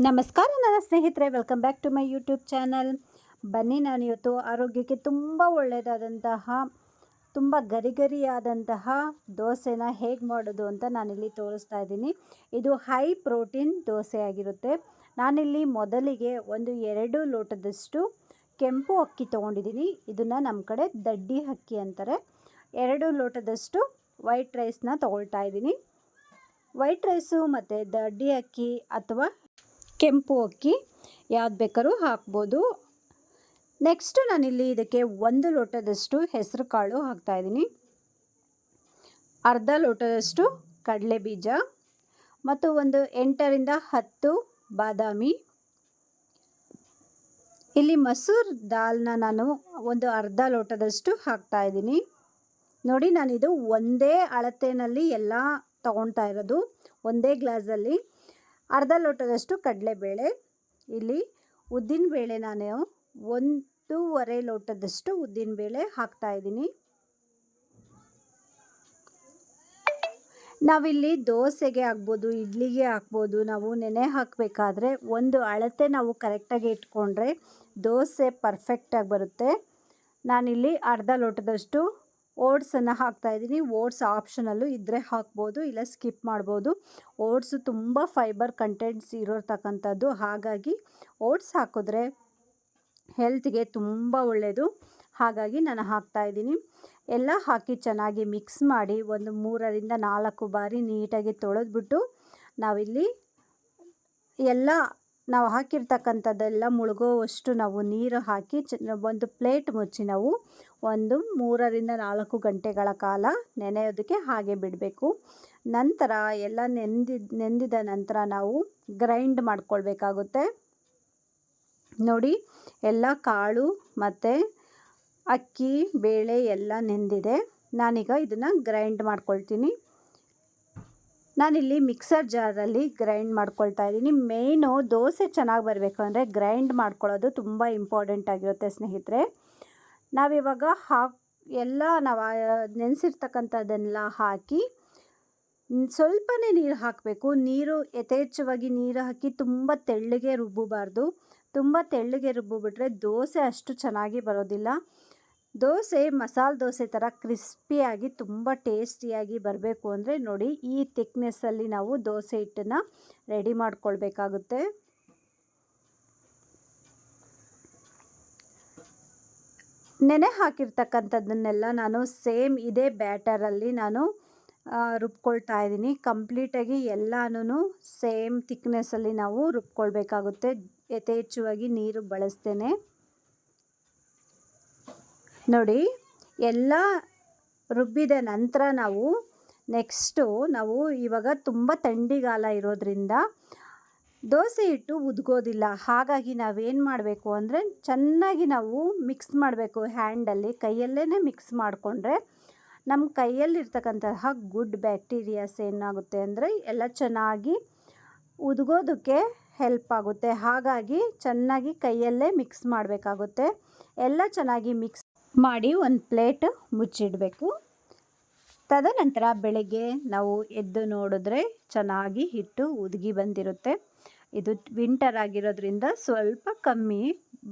ನಮಸ್ಕಾರ ನನ್ನ ಸ್ನೇಹಿತರೆ, welcome back to my YouTube channel. ಬನ್ನಿ, ನಾನು ಇವತ್ತು ಆರೋಗ್ಯಕ್ಕೆ ತುಂಬ ಒಳ್ಳೆಯದಾದಂತಹ, ತುಂಬ ಗರಿಗರಿಯಾದಂತಹ ದೋಸೆನ ಹೇಗೆ ಮಾಡೋದು ಅಂತ ನಾನಿಲ್ಲಿ ತೋರಿಸ್ತಾ ಇದ್ದೀನಿ. ಇದು ಹೈ ಪ್ರೋಟೀನ್ ದೋಸೆ ಆಗಿರುತ್ತೆ. ನಾನಿಲ್ಲಿ ಮೊದಲಿಗೆ 2 ಲೋಟದಷ್ಟು ಕೆಂಪು ಅಕ್ಕಿ ತೊಗೊಂಡಿದ್ದೀನಿ. ಇದನ್ನು ನಮ್ಮ ಕಡೆ ದಡ್ಡಿ ಅಕ್ಕಿ ಅಂತಾರೆ. 2 ಲೋಟದಷ್ಟು ವೈಟ್ ರೈಸ್ನ ತೊಗೊಳ್ತಾ ಇದ್ದೀನಿ. ವೈಟ್ ರೈಸು ಮತ್ತು ದಡ್ಡಿ ಅಕ್ಕಿ ಅಥವಾ ಕೆಂಪು ಅಕ್ಕಿ ಯಾವ್ದು ಬೇಕಾದ್ರೂ ಹಾಕ್ಬೋದು. ನೆಕ್ಸ್ಟು ನಾನಿಲ್ಲಿ ಇದಕ್ಕೆ 1 ಲೋಟದಷ್ಟು ಹೆಸರು ಕಾಳು ಹಾಕ್ತಾಯಿದ್ದೀನಿ, ಅರ್ಧ ಲೋಟದಷ್ಟು ಕಡಲೆ ಬೀಜ ಮತ್ತು ಒಂದು 8ರಿಂದ 10 ಬಾದಾಮಿ. ಇಲ್ಲಿ ಮಸೂರ್ ದಾಲ್ನ ನಾನು ಒಂದು ಅರ್ಧ ಲೋಟದಷ್ಟು ಹಾಕ್ತಾಯಿದ್ದೀನಿ. ನೋಡಿ, ನಾನಿದು ಒಂದೇ ಅಳತೆಯಲ್ಲಿ ಎಲ್ಲ ತೊಗೊಳ್ತಾ ಇರೋದು, ಒಂದೇ ಗ್ಲಾಸಲ್ಲಿ. ಅರ್ಧ ಲೋಟದಷ್ಟು ಕಡಲೆಬೇಳೆ. ಇಲ್ಲಿ ಉದ್ದಿನಬೇಳೆ ನಾನು 1.5 ಲೋಟದಷ್ಟು ಉದ್ದಿನಬೇಳೆ ಹಾಕ್ತಾಯಿದ್ದೀನಿ. ನಾವಿಲ್ಲಿ ದೋಸೆಗೆ ಆಗ್ಬೋದು, ಇಡ್ಲಿಗೆ ಹಾಕ್ಬೋದು. ನಾವು ನೆನೆ ಹಾಕಬೇಕಾದ್ರೆ ಒಂದು ಅಳತೆ ನಾವು ಕರೆಕ್ಟಾಗಿ ಇಟ್ಕೊಂಡ್ರೆ ದೋಸೆ ಪರ್ಫೆಕ್ಟಾಗಿ ಬರುತ್ತೆ. ನಾನಿಲ್ಲಿ ಅರ್ಧ ಲೋಟದಷ್ಟು ಓಟ್ಸನ್ನು ಹಾಕ್ತಾಯಿದ್ದೀನಿ. ಓಟ್ಸ್ ಆಪ್ಷನಲ್ಲು ಇದ್ದರೆ ಹಾಕ್ಬೋದು, ಇಲ್ಲ ಸ್ಕಿಪ್ ಮಾಡ್ಬೋದು. ಓಟ್ಸು ತುಂಬ ಫೈಬರ್ ಕಂಟೆಂಟ್ಸ್ ಇರೋತಕ್ಕಂಥದ್ದು, ಹಾಗಾಗಿ ಓಟ್ಸ್ ಹಾಕಿದ್ರೆ ಹೆಲ್ತ್ಗೆ ತುಂಬ ಒಳ್ಳೆಯದು. ಹಾಗಾಗಿ ನಾನು ಹಾಕ್ತಾಯಿದ್ದೀನಿ. ಎಲ್ಲ ಹಾಕಿ ಚೆನ್ನಾಗಿ ಮಿಕ್ಸ್ ಮಾಡಿ ಒಂದು 3ರಿಂದ 4 ಬಾರಿ ನೀಟಾಗಿ ತೊಳೆದ್ಬಿಟ್ಟು ನಾವಿಲ್ಲಿ ಎಲ್ಲ ನಾವು ಹಾಕಿರ್ತಕ್ಕಂಥದ್ದೆಲ್ಲ ಮುಳುಗೋವಷ್ಟು ನಾವು ನೀರು ಹಾಕಿ ಒಂದು ಪ್ಲೇಟ್ ಮುಚ್ಚಿ ನಾವು ಒಂದು 3ರಿಂದ 4 ಗಂಟೆಗಳ ಕಾಲ ನೆನೆಯೋದಕ್ಕೆ ಹಾಗೆ ಬಿಡಬೇಕು. ನಂತರ ಎಲ್ಲ ನೆಂದಿದ ನಂತರ ನಾವು ಗ್ರೈಂಡ್ ಮಾಡ್ಕೊಳ್ಬೇಕಾಗುತ್ತೆ. ನೋಡಿ, ಎಲ್ಲ ಕಾಳು ಮತ್ತು ಅಕ್ಕಿ ಬೇಳೆ ಎಲ್ಲ ನೆಂದಿದೆ. ನಾನೀಗ ಇದನ್ನು ಗ್ರೈಂಡ್ ಮಾಡ್ಕೊಳ್ತೀನಿ. ನಾನಿಲ್ಲಿ ಮಿಕ್ಸರ್ ಜಾರಲ್ಲಿ ಗ್ರೈಂಡ್ ಮಾಡ್ಕೊಳ್ತಾ ಇದ್ದೀನಿ. ಮೇಯ್ನು ದೋಸೆ ಚೆನ್ನಾಗಿ ಬರಬೇಕು ಅಂದರೆ ಗ್ರೈಂಡ್ ಮಾಡ್ಕೊಳ್ಳೋದು ತುಂಬ ಇಂಪಾರ್ಟೆಂಟ್ ಆಗಿರುತ್ತೆ ಸ್ನೇಹಿತರೆ. ನಾವಿವಾಗ ಎಲ್ಲ ನಾವು ನೆನೆಸಿರ್ತಕ್ಕಂಥದ್ದನ್ನೆಲ್ಲ ಹಾಕಿ ಸ್ವಲ್ಪನೇ ನೀರು ಹಾಕಬೇಕು. ನೀರು ಯಥೇಚ್ಛವಾಗಿ ನೀರು ಹಾಕಿ ತುಂಬ ತೆಳ್ಳಗೆ ರುಬ್ಬಬಾರ್ದು. ತುಂಬ ತೆಳ್ಳಗೆ ರುಬ್ಬಿಬಿಟ್ರೆ ದೋಸೆ ಅಷ್ಟು ಚೆನ್ನಾಗಿ ಬರೋದಿಲ್ಲ. ದೋಸೆ ಮಸಾಲೆ ದೋಸೆ ಥರ ಕ್ರಿಸ್ಪಿಯಾಗಿ ತುಂಬ ಟೇಸ್ಟಿಯಾಗಿ ಬರಬೇಕು ಅಂದರೆ ನೋಡಿ, ಈ ಥಿಕ್ನೆಸ್ಸಲ್ಲಿ ನಾವು ದೋಸೆ ಹಿಟ್ಟನ್ನು ರೆಡಿ ಮಾಡ್ಕೊಳ್ಬೇಕಾಗುತ್ತೆ. ನೆನೆ ಹಾಕಿರ್ತಕ್ಕಂಥದ್ದನ್ನೆಲ್ಲ ನಾನು ಸೇಮ್ ಇದೇ ಬ್ಯಾಟರಲ್ಲಿ ನಾನು ರುಬ್ಕೊಳ್ತಾ ಇದ್ದೀನಿ. ಕಂಪ್ಲೀಟಾಗಿ ಎಲ್ಲನೂ ಸೇಮ್ ಥಿಕ್ನೆಸ್ಸಲ್ಲಿ ನಾವು ರುಬ್ಕೊಳ್ಬೇಕಾಗುತ್ತೆ, ಯಥೇಚ್ಛವಾಗಿ ನೀರು ಬಳಸ್ತೇನೆ. ನೋಡಿ, ಎಲ್ಲ ರುಬ್ಬಿದ ನಂತರ ನಾವು ನಾವು ಇವಾಗ ತುಂಬ ಥಂಡಿಗಾಲ ಇರೋದ್ರಿಂದ ದೋಸೆ ಹಿಟ್ಟು ಉದ್ಗೋದಿಲ್ಲ. ಹಾಗಾಗಿ ನಾವೇನು ಮಾಡಬೇಕು ಅಂದರೆ ಚೆನ್ನಾಗಿ ನಾವು ಮಿಕ್ಸ್ ಮಾಡಬೇಕು. ಹ್ಯಾಂಡಲ್ಲಿ ಕೈಯಲ್ಲೇ ಮಿಕ್ಸ್ ಮಾಡಿಕೊಂಡ್ರೆ ನಮ್ಮ ಕೈಯಲ್ಲಿರ್ತಕ್ಕಂತಹ ಗುಡ್ ಬ್ಯಾಕ್ಟೀರಿಯಾಸ್ ಏನಾಗುತ್ತೆ ಅಂದರೆ ಎಲ್ಲ ಚೆನ್ನಾಗಿ ಉದ್ಗೋದಕ್ಕೆ ಹೆಲ್ಪ್ ಆಗುತ್ತೆ. ಹಾಗಾಗಿ ಚೆನ್ನಾಗಿ ಕೈಯಲ್ಲೇ ಮಿಕ್ಸ್ ಮಾಡಬೇಕಾಗುತ್ತೆ. ಎಲ್ಲ ಚೆನ್ನಾಗಿ ಮಿಕ್ಸ್ ಮಾಡಿ ಒಂದು ಪ್ಲೇಟ್ ಮುಚ್ಚಿಡಬೇಕು. ತದನಂತರ ಬೆಳಗ್ಗೆ ನಾವು ಎದ್ದು ನೋಡಿದ್ರೆ ಚೆನ್ನಾಗಿ ಹಿಟ್ಟು ಉದುಗಿ ಬಂದಿರುತ್ತೆ. ಇದು ವಿಂಟರ್ ಆಗಿರೋದ್ರಿಂದ ಸ್ವಲ್ಪ ಕಮ್ಮಿ,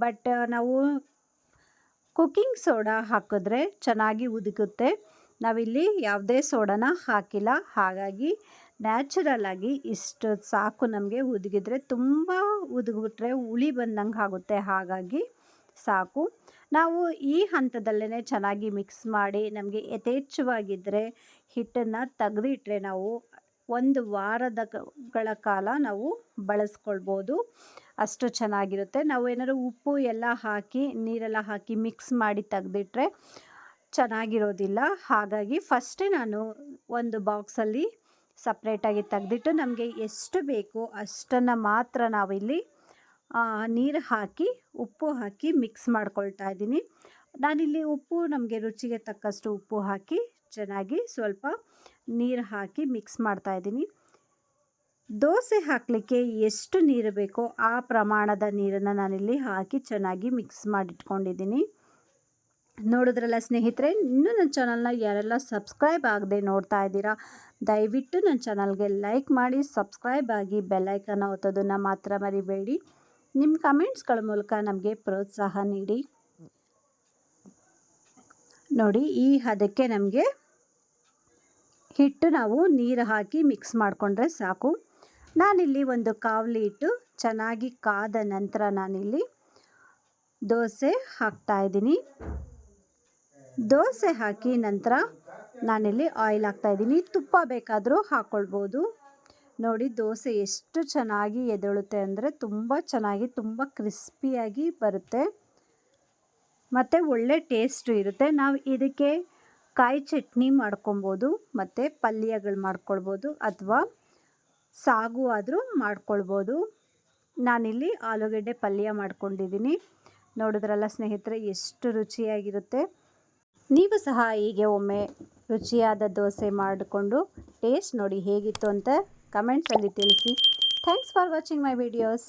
ಬಟ್ ನಾವು ಕುಕ್ಕಿಂಗ್ ಸೋಡಾ ಹಾಕಿದ್ರೆ ಚೆನ್ನಾಗಿ ಉದುಗುತ್ತೆ. ನಾವಿಲ್ಲಿ ಯಾವುದೇ ಸೋಡಾನ ಹಾಕಿಲ್ಲ, ಹಾಗಾಗಿ ನ್ಯಾಚುರಲ್ ಆಗಿ ಇಷ್ಟು ಸಾಕು. ನಮಗೆ ಉದುಗಿದ್ರೆ ತುಂಬ ಉದುಗ್ಬಿಟ್ರೆ ಹುಳಿ ಬಂದಂಗೆ ಆಗುತ್ತೆ, ಹಾಗಾಗಿ ಸಾಕು. ನಾವು ಈ ಹಂತದಲ್ಲೇ ಚೆನ್ನಾಗಿ ಮಿಕ್ಸ್ ಮಾಡಿ ನಮಗೆ ಯಥೇಚ್ಛವಾಗಿದ್ದರೆ ಹಿಟ್ಟನ್ನು ತೆಗೆದಿಟ್ರೆ ನಾವು 1 ವಾರಗಳ ಕಾಲ ನಾವು ಬಳಸ್ಕೊಳ್ಬೋದು. ಅಷ್ಟು ಚೆನ್ನಾಗಿರುತ್ತೆ. ನಾವು ಏನಾದ್ರು ಉಪ್ಪು ಎಲ್ಲ ಹಾಕಿ ನೀರೆಲ್ಲ ಹಾಕಿ ಮಿಕ್ಸ್ ಮಾಡಿ ತೆಗೆದಿಟ್ರೆ ಚೆನ್ನಾಗಿರೋದಿಲ್ಲ. ಹಾಗಾಗಿ ಫಸ್ಟೇ ನಾನು ಒಂದು ಬಾಕ್ಸಲ್ಲಿ ಸಪ್ರೇಟಾಗಿ ತೆಗೆದಿಟ್ಟು ನಮಗೆ ಎಷ್ಟು ಬೇಕೋ ಅಷ್ಟನ್ನು ಮಾತ್ರ ನಾವಿಲ್ಲಿ ನೀರು ಹಾಕಿ ಉಪ್ಪು ಹಾಕಿ ಮಿಕ್ಸ್ ಮಾಡ್ಕೊಳ್ತಾ ಇದ್ದೀನಿ. ನಾನಿಲ್ಲಿ ಉಪ್ಪು ನಮಗೆ ರುಚಿಗೆ ತಕ್ಕಷ್ಟು ಉಪ್ಪು ಹಾಕಿ ಚೆನ್ನಾಗಿ ಸ್ವಲ್ಪ ನೀರು ಹಾಕಿ ಮಿಕ್ಸ್ ಮಾಡ್ತಾಯಿದ್ದೀನಿ. ದೋಸೆ ಹಾಕಲಿಕ್ಕೆ ಎಷ್ಟು ನೀರು ಬೇಕೋ ಆ ಪ್ರಮಾಣದ ನೀರನ್ನು ನಾನಿಲ್ಲಿ ಹಾಕಿ ಚೆನ್ನಾಗಿ ಮಿಕ್ಸ್ ಮಾಡಿಟ್ಕೊಂಡಿದ್ದೀನಿ. ನೋಡಿದ್ರಲ್ಲ ಸ್ನೇಹಿತರೆ, ಇನ್ನೂ ನನ್ನ ಚಾನಲ್ನ ಯಾರೆಲ್ಲ ಸಬ್ಸ್ಕ್ರೈಬ್ ಆಗದೆ ನೋಡ್ತಾ ಇದ್ದೀರಾ, ದಯವಿಟ್ಟು ನನ್ನ ಚಾನಲ್ಗೆ ಲೈಕ್ ಮಾಡಿ, ಸಬ್ಸ್ಕ್ರೈಬ್ ಆಗಿ, ಬೆಲ್ಲೈಕನ್ನ ಒತ್ತೋದನ್ನು ಮಾತ್ರ ಮರಿಬೇಡಿ. ನಿಮ್ಮ ಕಮೆಂಟ್ಸ್ಗಳ ಮೂಲಕ ನಮಗೆ ಪ್ರೋತ್ಸಾಹ ನೀಡಿ. ನೋಡಿ, ಈ ಹದಕ್ಕೆ ನಮಗೆ ಹಿಟ್ಟು ನಾವು ನೀರು ಹಾಕಿ ಮಿಕ್ಸ್ ಮಾಡಿಕೊಂಡ್ರೆ ಸಾಕು. ನಾನಿಲ್ಲಿ ಒಂದು ಕಾವಲಿ ಇಟ್ಟು ಚೆನ್ನಾಗಿ ಕಾದ ನಂತರ ನಾನಿಲ್ಲಿ ದೋಸೆ ಹಾಕ್ತಾಯಿದ್ದೀನಿ. ದೋಸೆ ಹಾಕಿ ನಂತರ ನಾನಿಲ್ಲಿ ಆಯಿಲ್ ಹಾಕ್ತಾಯಿದ್ದೀನಿ. ತುಪ್ಪ ಬೇಕಾದರೂ ಹಾಕ್ಕೊಳ್ಬೋದು. ನೋಡಿ, ದೋಸೆ ಎಷ್ಟು ಚೆನ್ನಾಗಿ ಎದ್ದೇಳುತ್ತೆ ಅಂದರೆ ತುಂಬ ಚೆನ್ನಾಗಿ, ತುಂಬ ಕ್ರಿಸ್ಪಿಯಾಗಿ ಬರುತ್ತೆ ಮತ್ತು ಒಳ್ಳೆ ಟೇಸ್ಟು ಇರುತ್ತೆ. ನಾವು ಇದಕ್ಕೆ ಕಾಯಿ ಚಟ್ನಿ ಮಾಡ್ಕೊಬೋದು ಮತ್ತು ಪಲ್ಯಗಳು ಮಾಡ್ಕೊಳ್ಬೋದು ಅಥವಾ ಸಾಗು ಆದರೂ ಮಾಡ್ಕೊಳ್ಬೋದು. ನಾನಿಲ್ಲಿ ಆಲೂಗಡ್ಡೆ ಪಲ್ಯ ಮಾಡ್ಕೊಂಡಿದ್ದೀನಿ. ನೋಡಿದ್ರಲ್ಲ ಸ್ನೇಹಿತರೆ, ಎಷ್ಟು ರುಚಿಯಾಗಿರುತ್ತೆ. ನೀವು ಸಹ ಹೀಗೆ ಒಮ್ಮೆ ರುಚಿಯಾದ ದೋಸೆ ಮಾಡಿಕೊಂಡು ಟೇಸ್ಟ್ ನೋಡಿ ಹೇಗಿತ್ತು ಅಂತ ಕಮೆಂಟ್ಸಲ್ಲಿ ತಿಳಿಸಿ. Thanks for watching my videos.